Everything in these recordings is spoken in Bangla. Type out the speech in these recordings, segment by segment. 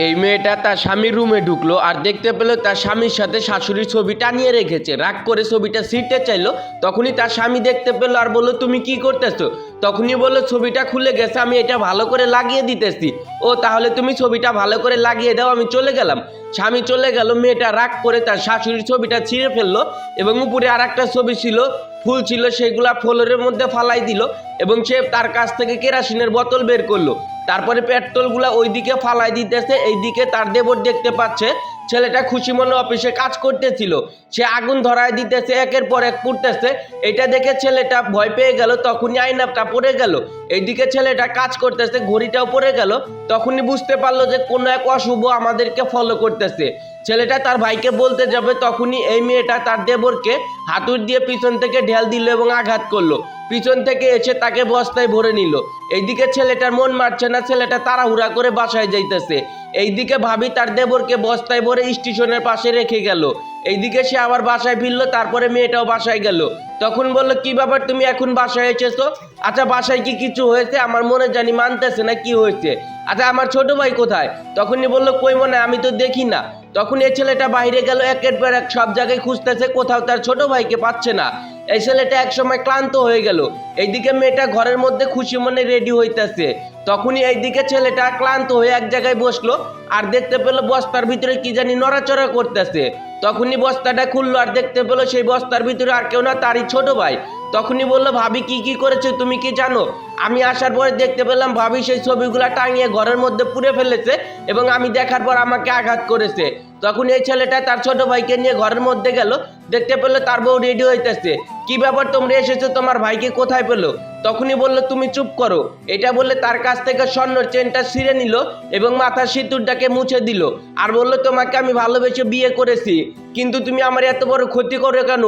এই মেয়েটা তার স্বামীর রুমে ঢুকলো আর দেখতে পেলো তার স্বামীর সাথে শাশুড়ির ছবি টানিয়ে রেখেছে। রাগ করে ছবিটা ছিঁড়তে চাইলো, তখনই তার স্বামী দেখতে পেলো আর বললো, তুমি কি করতেছো? তখনই বললো, ছবিটা খুলে গেছে, আমি এটা ভালো করে লাগিয়ে দিতেছি। ও তাহলে তুমি ছবিটা ভালো করে লাগিয়ে দাও, আমি চলে গেলাম। স্বামী চলে গেল। মেয়েটা রাগ করে তার শাশুড়ির ছবিটা ছিঁড়ে ফেললো এবং উপরে আর একটা ছবি ছিল, ফুল ছিল, সেগুলা ফ্লোরের মধ্যে ফালাই দিল এবং সে তার কাছ থেকে কেরাসিনের বোতল বের করলো। তারপরে পেট্রোলগুলা ওইদিকে ফালাই দিতেছে। এইদিকে তার দেবর দেখতে পাচ্ছে ছেলেটা খুশি মনে অফিসে কাজ করতেছিল, সে আগুন ধরায় দিতেছে, একের পর এক পুড়তেছে। এটা দেখে ছেলেটা ভয় পেয়ে গেল, তখনই আয়নাটা পড়ে গেল। এইদিকে ছেলেটা কাজ করতেছে, ঘড়িটাও পড়ে গেল। তখনই বুঝতে পারলো যে কোনো এক অশুভ আমাদেরকে ফলো করতেছে। ছেলেটা তার ভাইকে বলতে যাবে, তখনই এই মেয়েটা তার দেবরকে হাতুড় দিয়ে পিছন থেকে ঢেল দিল এবং আঘাত করলো। পিছন থেকে এসে তাকে বস্তায় ভরে নিল। এইদিকে ছেলেটার মন মারছে না, ছেলেটা তাড়াহুড়া করে বাসায় যাইতেছে। এইদিকে ভাবি তার দেবরকে বস্তায় ভরে স্টেশনের পাশে রেখে গেল। এইদিকে সে আবার বাসায় ফিরলো, তারপরে মেয়েটাও বাসায় গেল। তখন বললো, কি ব্যাপার, তুমি এখন বাসায় এসেছো? আচ্ছা, বাসায় কি কিছু হয়েছে? আমার মনে জানি মানতেছে না, কি হয়েছে? আচ্ছা, আমার ছোট ভাই কোথায়? তখনই বললো, কই মনে, আমি তো দেখি না। তখন এই ছেলেটা বাইরে গেল, একের পর এক সব জায়গায় খুঁজতেছে, কোথাও তার ছোট ভাইকে পাচ্ছে না। এই ছেলেটা একসময় ক্লান্ত হয়ে গেল। এইদিকে মেয়েটা ঘরের মধ্যে খুশি মনে রেডি হইতেছে। তখনই এইদিকে ছেলেটা ক্লান্ত হয়ে এক জায়গায় বসলো আর দেখতে পেলো বস্তার ভিতরে কি জানি নড়াচড়া করতেছে। তখনই বস্তাটা খুললো আর দেখতে পেলো সেই বস্তার ভিতরে আর কেউ না, তারই ছোট ভাই। তখনই বললো, ভাবি কি করেছে তুমি কি জানো? আমি আসার পরে দেখতে পেলাম ভাবি সেই ছবিগুলা টাঙিয়ে ঘরের মধ্যে পুড়ে ফেলেছে এবং আমি দেখার পর আমাকে আঘাত করেছে। তখন এই ছেলেটা তার ছোট ভাইকে নিয়ে ঘরের মধ্যে গেল, দেখতে পেলো তার বউ রেডি হইতেছে। কি ব্যাপার, তোমরা এসেছো, তোমার ভাইকে কোথায় পেলো? তখনই বললো, তুমি চুপ করো। এটা বললে তার কাছ থেকে স্বর্ণের চেনটা ছিঁড়ে নিল এবং মাথার সিঁদুরটাকে মুছে দিল আর বললো, তোমাকে আমি ভালোবেসে বিয়ে করেছি, কিন্তু তুমি আমার এত বড় ক্ষতি করো কেন?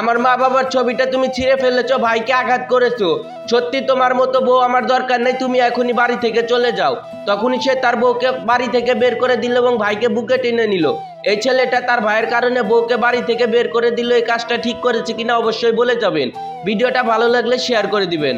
আমার মা বাবার ছবিটা তুমি ছিঁড়ে ফেলেছো, ভাইকে আঘাত করেছো। সত্যি তোমার মতো বউ আমার দরকার নেই, তুমি এখনই বাড়ি থেকে চলে যাও। তখনই সে তার বউকে বাড়ি থেকে বের করে দিল এবং ভাইকে বুকে টেনে নিল। এই ছেলেটা তার ভাইয়ের কারণে বউকে বাড়ি থেকে বের করে দিল। এই কাজটা ঠিক করেছে কিনা অবশ্যই বলে যাবেন। ভিডিওটা ভালো লাগলে শেয়ার করে দিবেন।